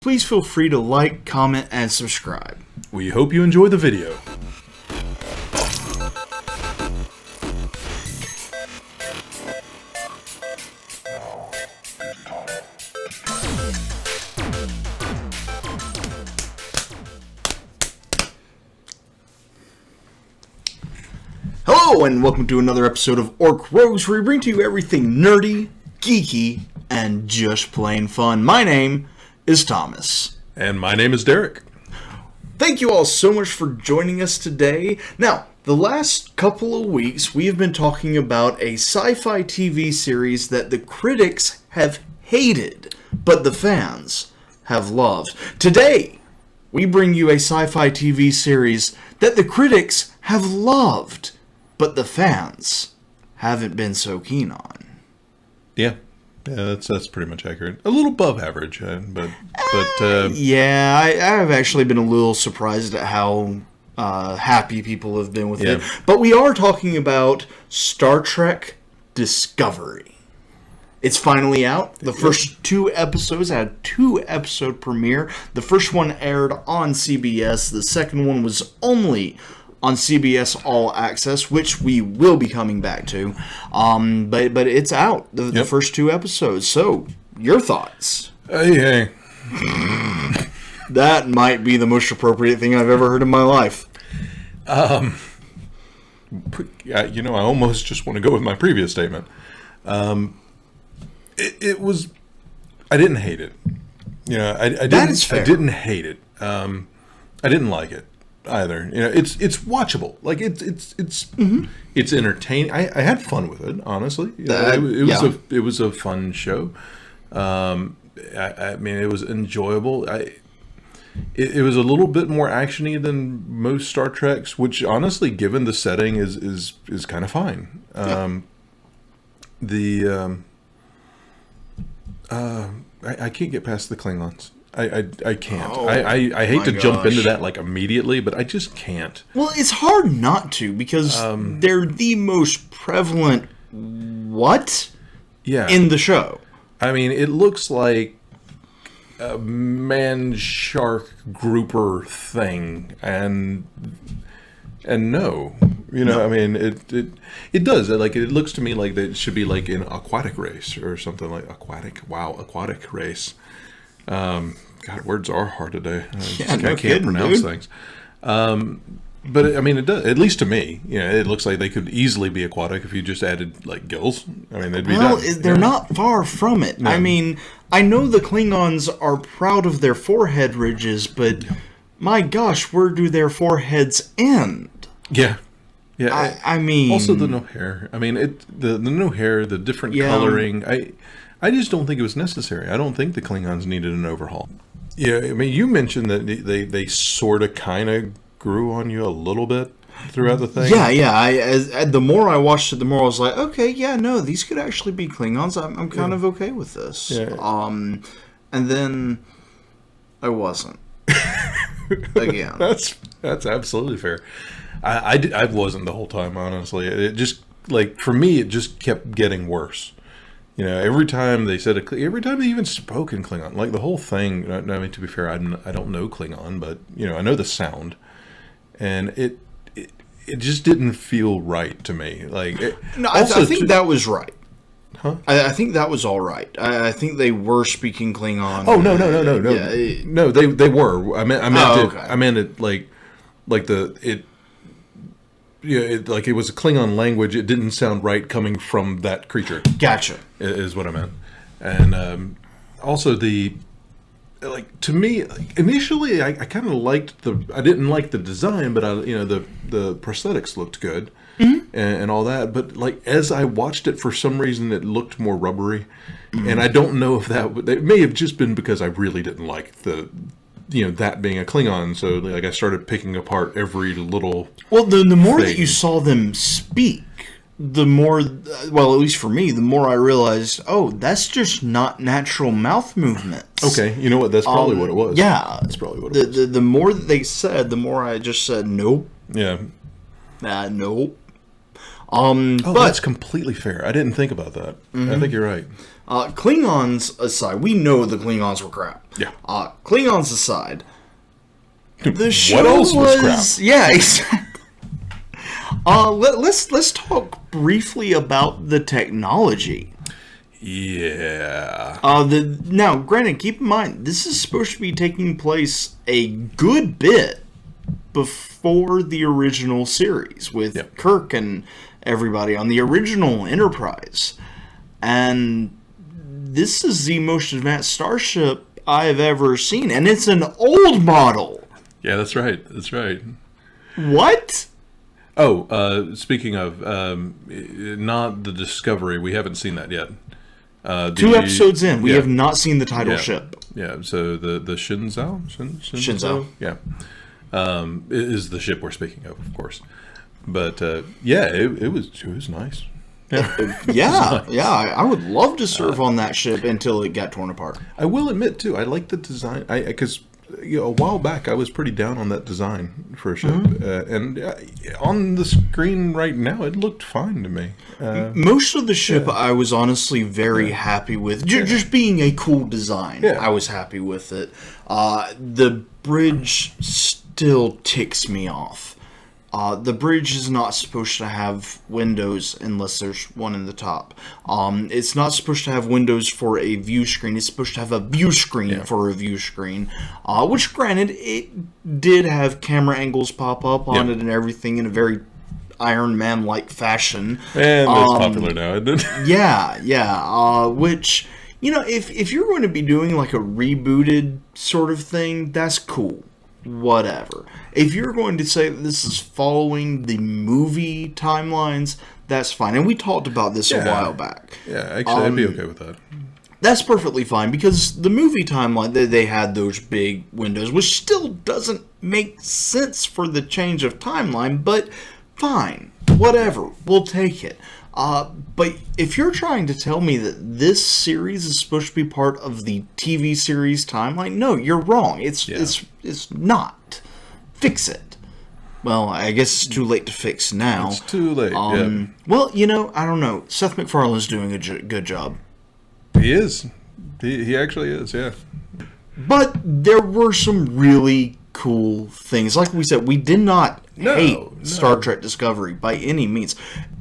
please feel free to like, comment, and subscribe. We hope you enjoy the video. Hello, and welcome to another episode of Orc Rogues, where we bring to you everything nerdy, geeky, and just plain fun. My name is Thomas. And my name is Derek. Thank you all so much for joining us today. Now, the last couple of weeks, we have been talking about a sci-fi TV series that the critics have hated, but the fans have loved. Today, we bring you a sci-fi TV series that the critics have loved, but the fans haven't been so keen on. Yeah, that's pretty much accurate. A little above average, but yeah, I have actually been a little surprised at how happy people have been with it. But we are talking about Star Trek Discovery. It's finally out. The first 2 episodes had a 2-episode premiere. The first one aired on CBS. The second one was only on CBS All Access, which we will be coming back to. But it's out, the first 2 episodes. So, your thoughts? Hey. That might be the most appropriate thing I've ever heard in my life. I almost just want to go with my previous statement. It was... I didn't hate it. I didn't, that is fair. I didn't hate it. I didn't like it either. It's watchable. Like it's entertaining. I had fun with it, honestly. It was a fun show. I mean, it was enjoyable. It was a little bit more actiony than most Star Treks, which honestly, given the setting, is kind of fine. I can't get past the Klingons. I can't. I hate to jump into that like immediately, but I just can't. Well, it's hard not to because they're the most prevalent in the show. I mean, it looks like a man-shark grouper thing, and no, I mean, it does. Like, it looks to me like it should be like an aquatic race or something like aquatic race. God, words are hard today. I can't pronounce things. But I mean, it does. At least to me, it looks like they could easily be aquatic if you just added like gills. I mean, they'd be done. They're not far from it. No. I mean, I know the Klingons are proud of their forehead ridges, but my gosh, where do their foreheads end? Yeah. I mean, also the no hair. I mean, the no hair, the different coloring. I just don't think it was necessary. I don't think the Klingons needed an overhaul. Yeah, I mean, you mentioned that they sort of kind of grew on you a little bit throughout the thing. Yeah. The more I watched it, the more I was like, okay, these could actually be Klingons. I'm kind of okay with this. Yeah. And then I wasn't. Again. That's absolutely fair. I wasn't the whole time, honestly. It just, like, for me, it just kept getting worse. Every time they said every time they even spoke in Klingon, like the whole thing. I mean, to be fair, I don't know Klingon, but I know the sound, and it just didn't feel right to me. Like, I think that was right. Huh? I think that was all right. I think they were speaking Klingon. Oh no! Yeah, no, they were. I meant it like like it was a Klingon language. It didn't sound right coming from that creature. Gotcha. Is what I meant. And also to me, initially I kind of liked I didn't like the design, but the prosthetics looked good and all that. But like as I watched it, for some reason it looked more rubbery, and I don't know if it may have just been because I really didn't like that being a Klingon, so like I started picking apart every little. Well, the more that you saw them speak, the more, well, at least for me, the more I realized, that's just not natural mouth movements. Okay, you know what? That's probably what it was. Yeah, that's probably what it was. The more that they said, the more I just said nope. Yeah. Nope. But that's completely fair. I didn't think about that. I think you're right. Klingons aside, we know the Klingons were crap. Yeah. Klingons aside, the show what else was crap? Yeah, exactly. Let's talk briefly about the technology. Yeah. Now, granted, keep in mind, this is supposed to be taking place a good bit before the original series with Kirk and everybody on the original Enterprise. And this is the most advanced starship I've ever seen, and it's an old model. Yeah, that's right. That's right. What? Oh, speaking of, not the Discovery. We haven't seen that yet. 2 episodes in, we have not seen the title ship. Yeah, so the Shinzo? Shinzo. Yeah. Is the ship we're speaking of course. But, it was nice. I would love to serve on that ship until it got torn apart. I will admit, too, I like the design. Because a while back, I was pretty down on that design for a ship. And on the screen right now, it looked fine to me. Most of the ship I was honestly very happy with. Just being a cool design, I was happy with it. The bridge still ticks me off. The bridge is not supposed to have windows unless there's one in the top. It's not supposed to have windows for a view screen. It's supposed to have a view screen for a view screen. Which, granted, it did have camera angles pop up on it and everything in a very Iron Man-like fashion. And it's popular now, isn't it? Yeah. Which, if you're going to be doing like a rebooted sort of thing, that's cool. Whatever. If you're going to say that this is following the movie timelines, that's fine. And we talked about this a while back. Yeah, actually, I'd be okay with that. That's perfectly fine, because the movie timeline, they had those big windows, which still doesn't make sense for the change of timeline, but fine. Whatever. We'll take it. But if you're trying to tell me that this series is supposed to be part of the TV series timeline, no, you're wrong. It's not. Fix it. Well, I guess it's too late to fix now. It's too late. Well, I don't know. Seth MacFarlane's doing a good job. He is. He actually is. Yeah. But there were some really cool things. Like we said, we did not hate Star Trek Discovery by any means.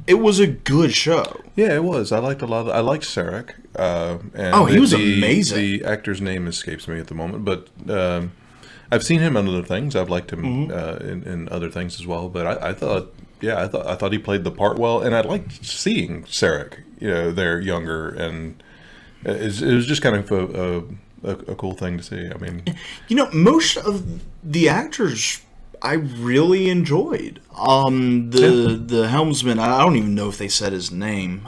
It was a good show. Yeah, it was. I liked a lot. I liked Sarek. He was amazing. The actor's name escapes me at the moment, but I've seen him in other things. I've liked him in other things as well. But I thought he played the part well, and I liked seeing Sarek. There younger, and it was just kind of a cool thing to see. I mean, most of the actors I really enjoyed. The helmsman, I don't even know if they said his name,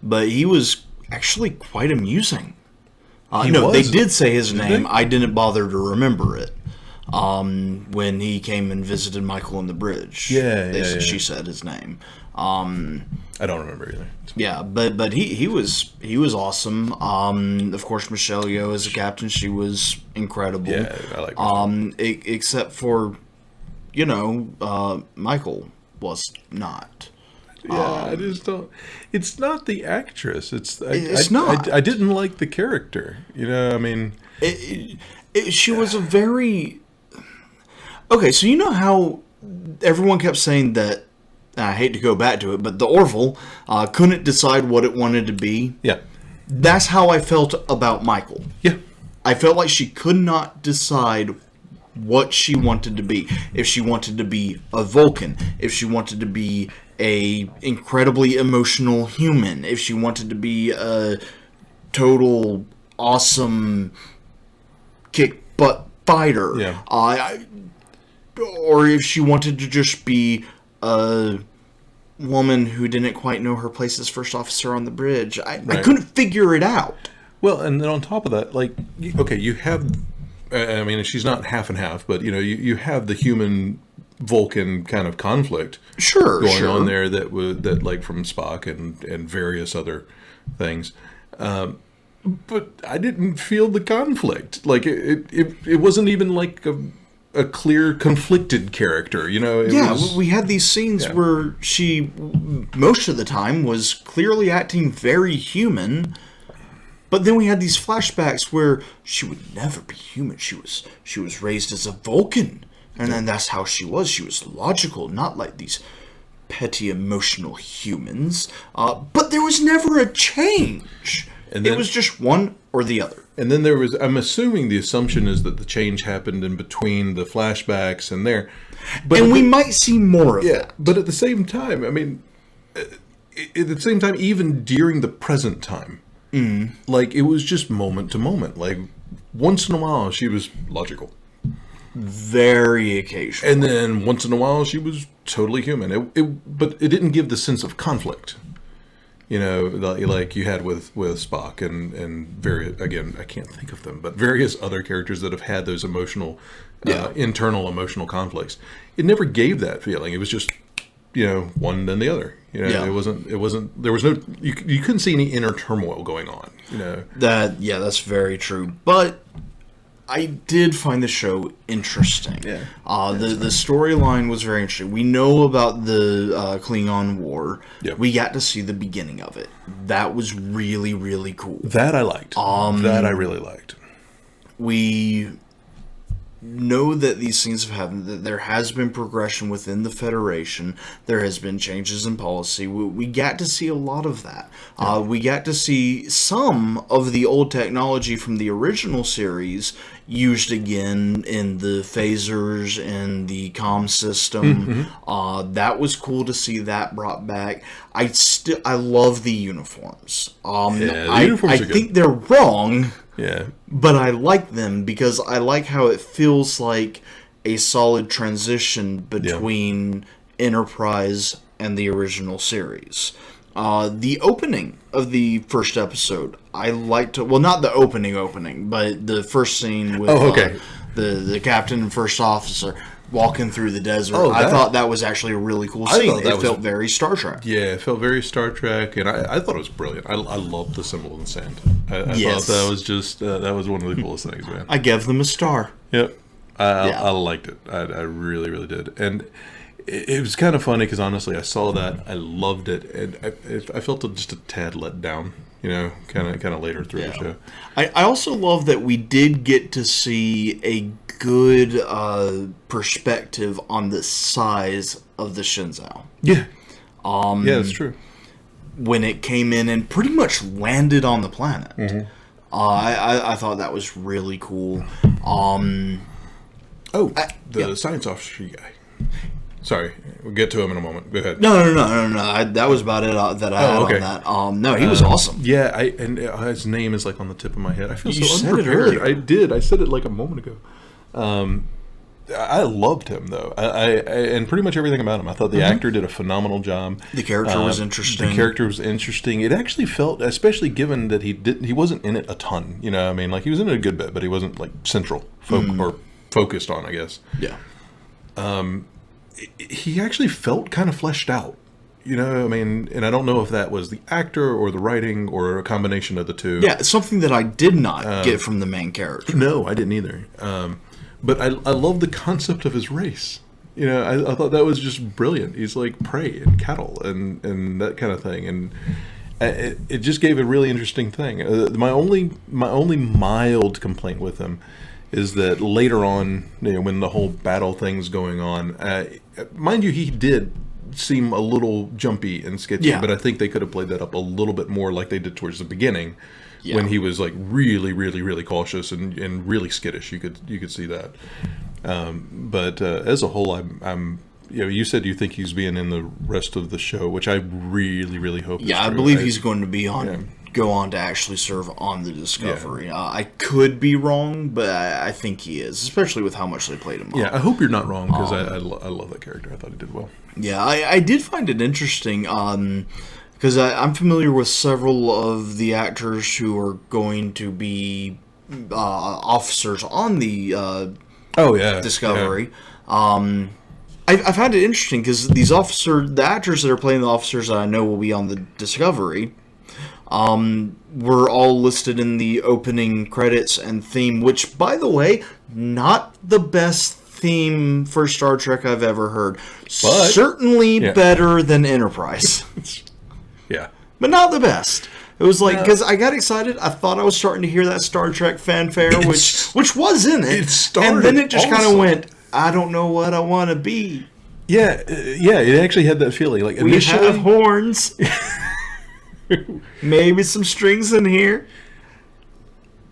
but he was actually quite amusing. They did say his name. I didn't bother to remember it when he came and visited Michael on the bridge. She said his name. I don't remember either. Yeah, but he was awesome. Of course, Michelle Yeoh as a captain, she was incredible. Yeah, I like Michelle. Except for, Michael was not. Yeah, I just don't. It's not the actress. It's not. I didn't like the character. I mean, she was a very. Okay, so how everyone kept saying that. I hate to go back to it, but the Orville couldn't decide what it wanted to be. Yeah. That's how I felt about Michael. Yeah. I felt like she could not decide what she wanted to be. If she wanted to be a Vulcan, if she wanted to be a incredibly emotional human, if she wanted to be a total awesome kick butt fighter, or if she wanted to just be a woman who didn't quite know her place as first officer on the bridge. I couldn't figure it out. Well, and then on top of that, you have, I mean, she's not half and half, but, you have the human Vulcan kind of conflict going on there that from Spock and various other things. But I didn't feel the conflict. It wasn't even like a clear conflicted character, we had these scenes where she most of the time was clearly acting very human, But then we had these flashbacks where she would never be human. She was raised as a Vulcan, and then that's how she was. She was logical, not like these petty emotional humans. But there was never a change. And it was just one or the other. And then there was, I'm assuming the assumption is that the change happened in between the flashbacks and there. But and we might see more of that. But at the same time, I mean, at the same time, even during the present time, like, it was just moment to moment. Like, once in a while, she was logical. Very occasional. And then once in a while, she was totally human. But it didn't give the sense of conflict. You know, like you had with Spock and various, again, I can't think of them, but various other characters that have had those emotional, internal emotional conflicts. It never gave that feeling. It was just, you know, one then the other. You know, it wasn't, there was no, you couldn't see any inner turmoil going on, you know. That's very true. But I did find the show interesting. Yeah. The storyline was very interesting. We know about the Klingon War. Yeah. We got to see the beginning of it. That was really, really cool. That I liked. That I really liked. We know that these things have happened, that there has been progression within the Federation. There has been changes in policy. We got to see a lot of that. We got to see some of the old technology from the original series used again in the phasers and the comm system. That was cool to see that brought back. I love the uniforms. The uniforms are good. I think they're wrong. Yeah. But I like them because I like how it feels like a solid transition between Enterprise and the original series. The opening of the first episode, I liked. Well, not the opening, but the first scene with the captain and first officer walking through the desert. I thought that was actually a really cool scene. It felt very Star Trek. Yeah, it felt very Star Trek, and I thought it was brilliant. I loved the symbol in the sand. I thought that was just that was one of the coolest things, man. I gave them a star. Yep, I liked it. I really, really did, and it was kind of funny because honestly, I saw that, I loved it, and I felt just a tad let down. You know, kind of later through the show. I also love that we did get to see a good perspective on the size of the Shenzhou. Yeah. Yeah, that's true. When it came in and pretty much landed on the planet. I thought that was really cool. The science officer guy. Sorry, we'll get to him in a moment. Go ahead. No. That was about it that I had on that. No, he was awesome. Yeah, his name is like on the tip of my head. I feel you so said unprepared. it earlier. I did. I said it like a moment ago. I loved him though. And pretty much everything about him. I thought the actor did a phenomenal job. The character was interesting. It actually felt, especially given that he wasn't in it a ton. You know, I mean, like he was in it a good bit, but he wasn't like central or focused on, I guess. Yeah. He actually felt kind of fleshed out, you know. I mean, and I don't know if that was the actor or the writing or a combination of the two. Yeah, it's something that I did not get from the main character. No, I didn't either. But I love the concept of his race. You know, I thought that was just brilliant. He's like prey and cattle and that kind of thing, and it just gave a really interesting thing. My only mild complaint with him is that later on, you know, when the whole battle thing's going on, mind you, he did seem a little jumpy and sketchy, but I think they could have played that up a little bit more like they did towards the beginning, when he was like really, really, really cautious and really skittish. You could see that. But as a whole, I'm you know, you said you think he's being in the rest of the show, which I really, really hope. Yeah, I believe he's going to be on. Yeah. Go on to actually serve on the Discovery. Yeah. I could be wrong, but I think he is, especially with how much they played him. Yeah, I hope you're not wrong because I love that character. I thought he did well. Yeah, I did find it interesting because I'm familiar with several of the actors who are going to be officers on the Discovery. Yeah. I found it interesting because the actors that are playing the officers that I know will be on the Discovery were all listed in the opening credits and theme, which, by the way, not the best theme for Star Trek I've ever heard. But, certainly better than Enterprise. Yeah. But not the best. It was like, because I got excited. I thought I was starting to hear that Star Trek fanfare, which was in it. It started, and then it just kind of awesome. went, I don't know what I want to be. Yeah, it actually had that feeling. Like We initially, have horns. Maybe some strings in here.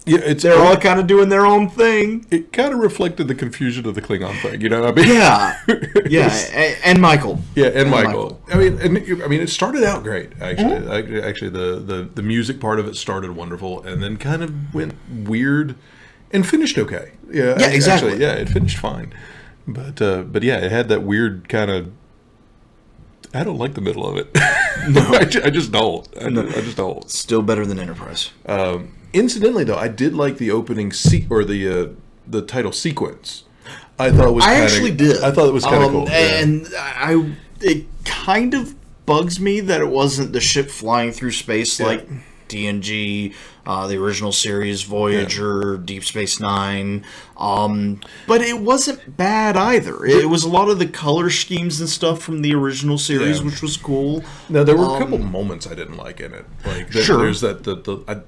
yeah, They're all kind of doing their own thing. It kind of reflected the confusion of the Klingon thing, you know what I mean? Yeah, and Michael. Yeah, and Michael. I mean, it started out great. Actually, actually, the music part of it started wonderful, and then kind of went weird, and finished okay. Yeah, exactly. Actually, yeah, it finished fine, but yeah, it had that weird kind of. I don't like the middle of it. No, I just don't. I just don't. Still better than Enterprise. Incidentally, though, I did like the opening the title sequence. I thought it was. I actually did. I thought it was kind of cool, and it kind of bugs me that it wasn't the ship flying through space like TNG, the original series, Voyager, Deep Space Nine. But it wasn't bad either. It was a lot of the color schemes and stuff from the original series, which was cool. Now there were a couple moments I didn't like in it. Like there's that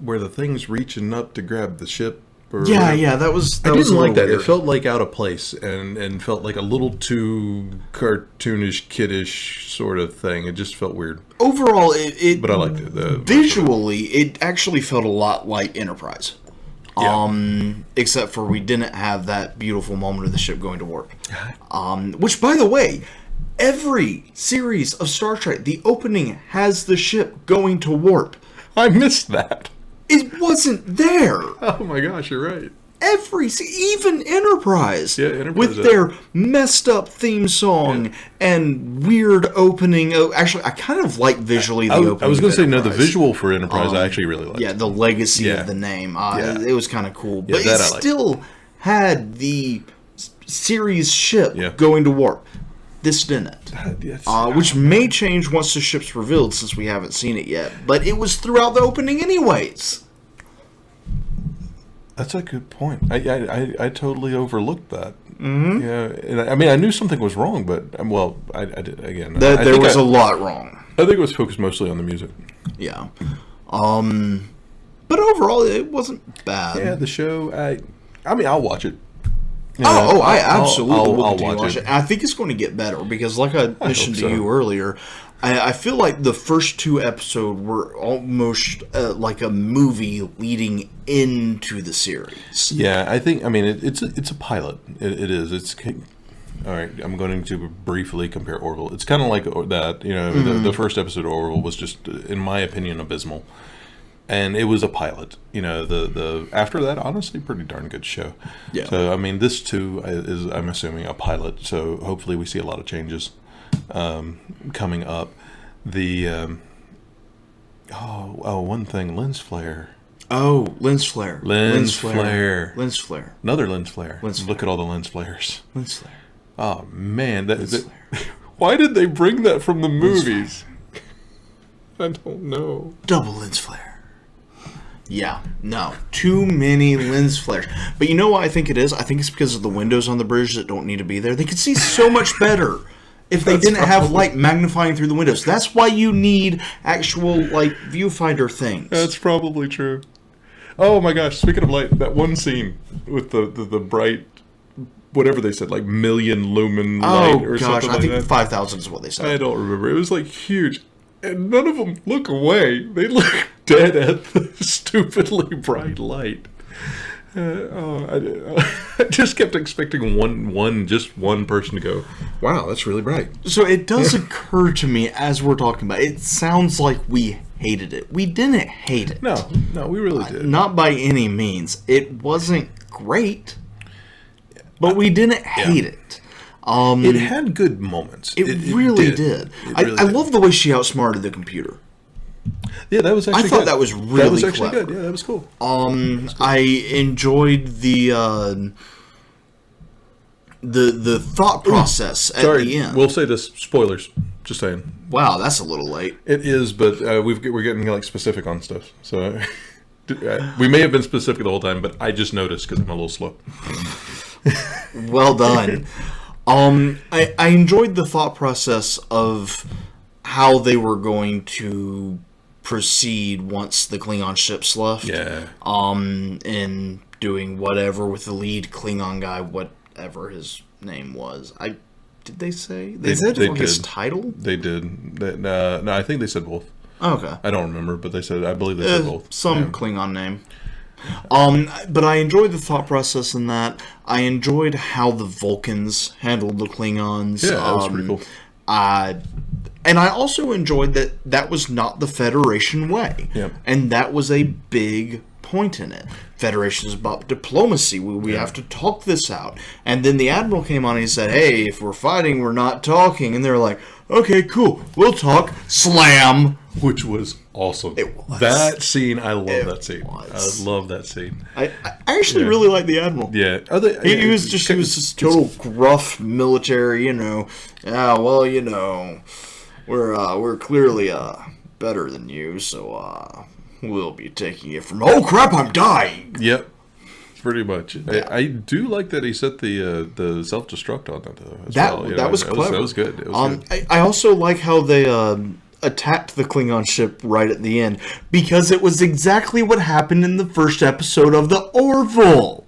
where the thing's reaching up to grab the ship. That was. I didn't like that. Weird. It felt like out of place and felt like a little too cartoonish, kiddish sort of thing. It just felt weird. Overall, but I liked it. Visually, it actually felt a lot like Enterprise. Yeah. Except for we didn't have that beautiful moment of the ship going to warp. Which, by the way, every series of Star Trek, the opening has the ship going to warp. I missed that. It wasn't there. Oh my gosh, you're right. Even Enterprise, with their messed up theme song and weird opening. Oh, actually, I kind of like visually the opening. I was going to say the visual for Enterprise I actually really liked. Yeah, the legacy of the name. It was kind of cool, but it still had the series ship going to warp. This didn't, which may change once the ship's revealed, since we haven't seen it yet. But it was throughout the opening, anyways. That's a good point. I totally overlooked that. Mm-hmm. Yeah, and I mean, I knew something was wrong, but I did again. There was a lot wrong. I think it was focused mostly on the music. Yeah, but overall, it wasn't bad. Yeah, the show. I mean, I'll watch it. I absolutely will watch it. I think it's going to get better because, like I mentioned to you earlier, I feel like the first two episodes were almost like a movie leading into the series. Yeah, I think. I mean, it's a pilot. It is. It's all right. I'm going to briefly compare Orville. It's kind of like that. You know, the first episode of Orville was just, in my opinion, abysmal. And it was a pilot. You know, the after that, honestly, pretty darn good show. Yeah. So I mean, this too is, I'm assuming, a pilot. So hopefully, we see a lot of changes coming up. The one thing, lens flare. Oh, lens flare. Lens flare. Lens flare. Another lens flare. Look at all the lens flares. Lens flare. Oh man, why did they bring that from the movies? I don't know. Double lens flare. Yeah, no. Too many lens flares. But you know what I think it is? I think it's because of the windows on the bridge that don't need to be there. They could see so much better if they didn't have light magnifying through the windows. That's why you need actual, viewfinder things. That's probably true. Oh my gosh, speaking of light, that one scene with the bright, whatever they said, million lumen light or something like that. I think 5,000 is what they said. I don't remember. It was huge. And none of them look away. They look dead at the stupidly bright light. I just kept expecting one person to go, wow, that's really bright. So it does occur to me as we're talking about it, sounds like we hated it. We didn't hate it. No, we really did. Not by any means. It wasn't great, but we didn't hate it. It had good moments. It really did. I love the way she outsmarted the computer. Yeah, that was actually I thought that was really That was actually clever. good. Yeah, that was cool. I enjoyed the thought process at the end. We'll say this. Spoilers. Just saying. Wow, that's a little late. It is, but we're getting specific on stuff. So we may have been specific the whole time, but I just noticed because I'm a little slow. Well done. I enjoyed the thought process of how they were going to proceed once the Klingon ships left. Yeah. And doing whatever with the lead Klingon guy, whatever his name was. Did they say? They said his title? They did. No, I think they said both. Oh, okay. I don't remember, but I believe they said both. Some Klingon name. But I enjoyed the thought process in that. I enjoyed how the Vulcans handled the Klingons. Yeah, that was pretty cool. And I also enjoyed that was not the Federation way. Yep. And that was a big point in it. Federation is about diplomacy. We have to talk this out. And then the Admiral came on and he said, hey, if we're fighting, we're not talking. And they're like, okay, cool. We'll talk. Slam. Which was awesome. It was. That scene, I love that scene. I love that scene. I actually really like the Admiral. Yeah. He was just total gruff military, Yeah, well, we're clearly better than you, so we'll be taking it from. Oh crap! I'm dying. Yep, pretty much. Yeah. I do like that he set the self destruct on that though. That was clever. That was good. It was good. I also like how they attacked the Klingon ship right at the end because it was exactly what happened in the first episode of the Orville.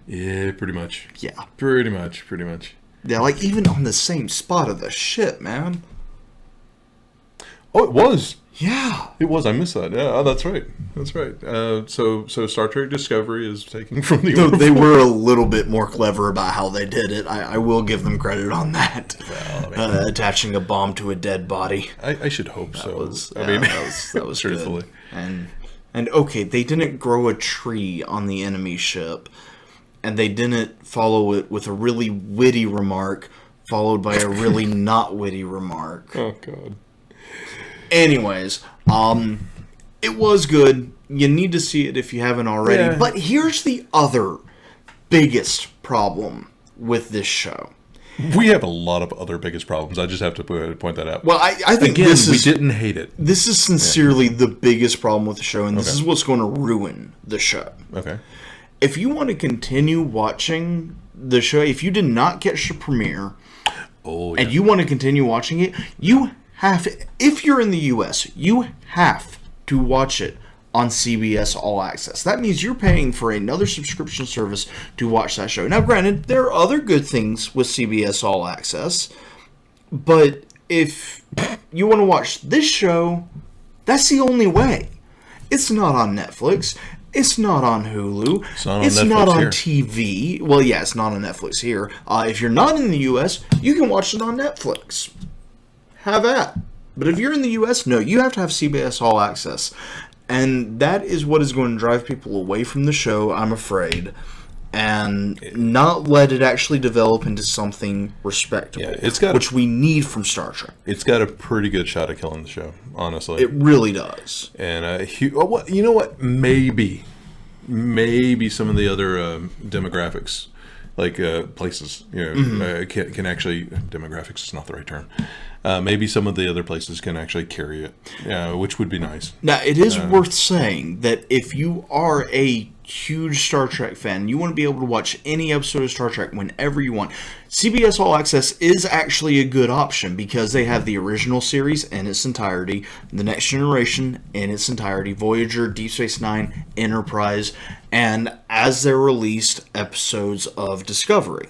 Yeah, pretty much. Yeah, pretty much. Yeah, like even on the same spot of the ship, man. Oh, it was. Yeah, it was. I missed that. Yeah, that's right. So Star Trek Discovery is taking from the. No, they were a little bit more clever about how they did it. I will give them credit on that. Well, attaching a bomb to a dead body. I should hope so. That was truthfully. Good. And okay, they didn't grow a tree on the enemy ship, and they didn't follow it with a really witty remark, followed by a really not witty remark. Oh God. Anyways, it was good. You need to see it if you haven't already. Yeah. But here's the other biggest problem with this show. We have a lot of other biggest problems. I just have to point that out. Well, I think again, we didn't hate it. This is sincerely the biggest problem with the show, and this is what's going to ruin the show. Okay. If you want to continue watching the show, if you did not catch the premiere, and you want to continue watching it, you have, if you're in the U.S., you have to watch it on CBS All Access. That means you're paying for another subscription service to watch that show. Now, granted, there are other good things with CBS All Access, but if you want to watch this show, that's the only way. It's not on Netflix. It's not on Hulu. It's not on TV. Well, yeah, it's not on Netflix here. If you're not in the U.S., you can watch it on Netflix. Have at. But if you're in the U.S., no, you have to have CBS All Access. And that is what is going to drive people away from the show, I'm afraid, and not let it actually develop into something respectable, which we need from Star Trek. It's got a pretty good shot at killing the show, honestly. It really does. And you know what? Maybe some of the other demographics, like places, can actually, demographics is not the right term. Maybe some of the other places can actually carry it, which would be nice. Now, it is worth saying that if you are a huge Star Trek fan, you want to be able to watch any episode of Star Trek whenever you want, CBS All Access is actually a good option because they have the original series in its entirety, The Next Generation in its entirety, Voyager, Deep Space Nine, Enterprise, and as they're released, episodes of Discovery.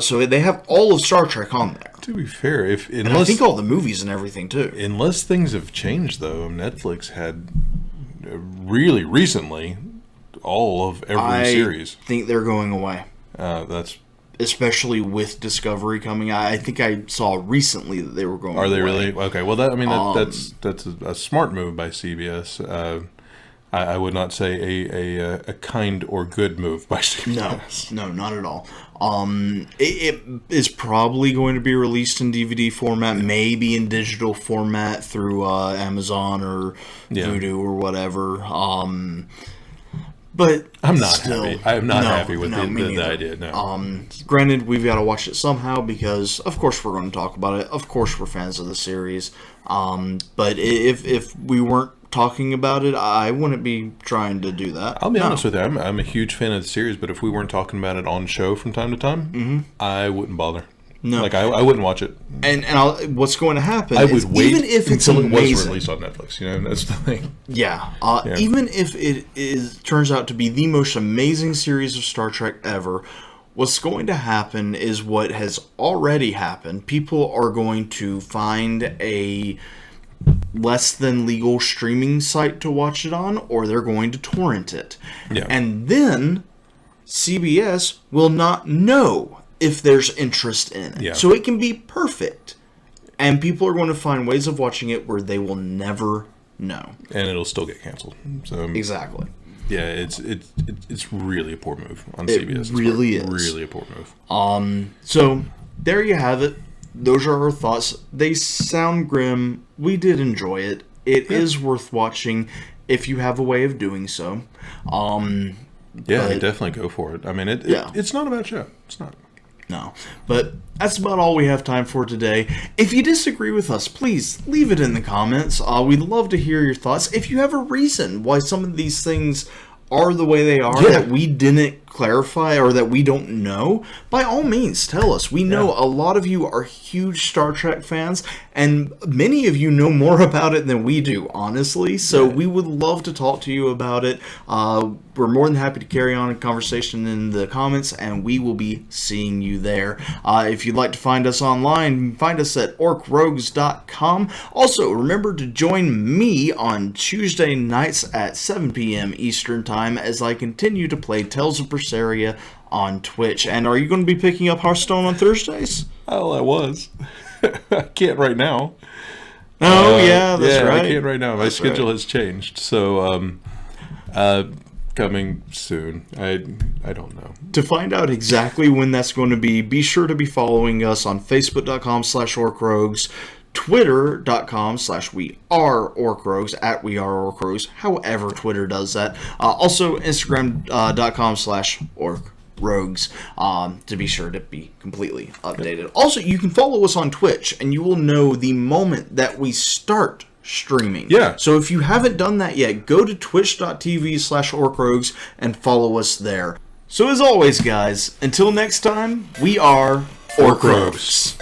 So they have all of Star Trek on there. To be fair, and I think all the movies and everything too. Unless things have changed, though, Netflix had really recently all of every series. I think they're going away. That's especially with Discovery coming. I think I saw recently that they were going. Are they really? Okay. Well, that's a smart move by CBS. I would not say a kind or good move by CBS. No, not at all. It is probably going to be released in DVD format, maybe in digital format through Amazon or Vudu or whatever. But I'm not happy. I'm not happy with the idea. No. Granted, we've got to watch it somehow because, of course, we're going to talk about it. Of course, we're fans of the series. But if we weren't talking about it, I wouldn't be trying to do that. I'll be honest with you. I'm a huge fan of the series, but if we weren't talking about it on show from time to time, I wouldn't bother. No. Like I wouldn't watch it. And what's going to happen I would is, wait even if it's until it was amazing, released on Netflix. You know, that's the thing. yeah, Yeah. even if it turns out to be the most amazing series of Star Trek ever, what's going to happen is what has already happened. People are going to find a less than legal streaming site to watch it on, or they're going to torrent it. Yeah. And then CBS will not know if there's interest in it. Yeah. So it can be perfect. And people are going to find ways of watching it where they will never know. And it'll still get canceled. So Exactly. yeah, it's really a poor move on It CBS. really is. Really a poor move. So there you have it. Those are our thoughts. They sound grim. We did enjoy it. It is worth watching if you have a way of doing so. Yeah, definitely go for it. I mean, it's not a bad show. It's not. No. But that's about all we have time for today. If you disagree with us, please leave it in the comments. We'd love to hear your thoughts. If you have a reason why some of these things are the way they are that we didn't clarify or that we don't know, by all means tell us. We know a lot of you are huge Star Trek fans, and many of you know more about it than we do, honestly, so we would love to talk to you about it. We're more than happy to carry on a conversation in the comments, and we will be seeing you there. If you'd like to find us online, find us at orcrogues.com. Also, remember to join me on Tuesday nights at 7 p.m. Eastern Time as I continue to play Tales of Berseria on Twitch. And are you going to be picking up Hearthstone on Thursdays? Oh, I was. I can't right now. Oh, yeah, that's right. I can't right now. My schedule has changed. So, coming soon. I don't know. To find out exactly when that's going to be sure to be following us on Facebook.com/OrcRogues, Twitter.com/WeAreOrcRogues, at WeAreOrcRogues, however Twitter does that. Also, Instagram.com/OrcRogues, to be sure to be completely updated. Also, you can follow us on Twitch, and you will know the moment that we start streaming. Yeah. So if you haven't done that yet, go to twitch.tv/OrcRogues and follow us there. So as always, guys, until next time, we are Orc Rogues.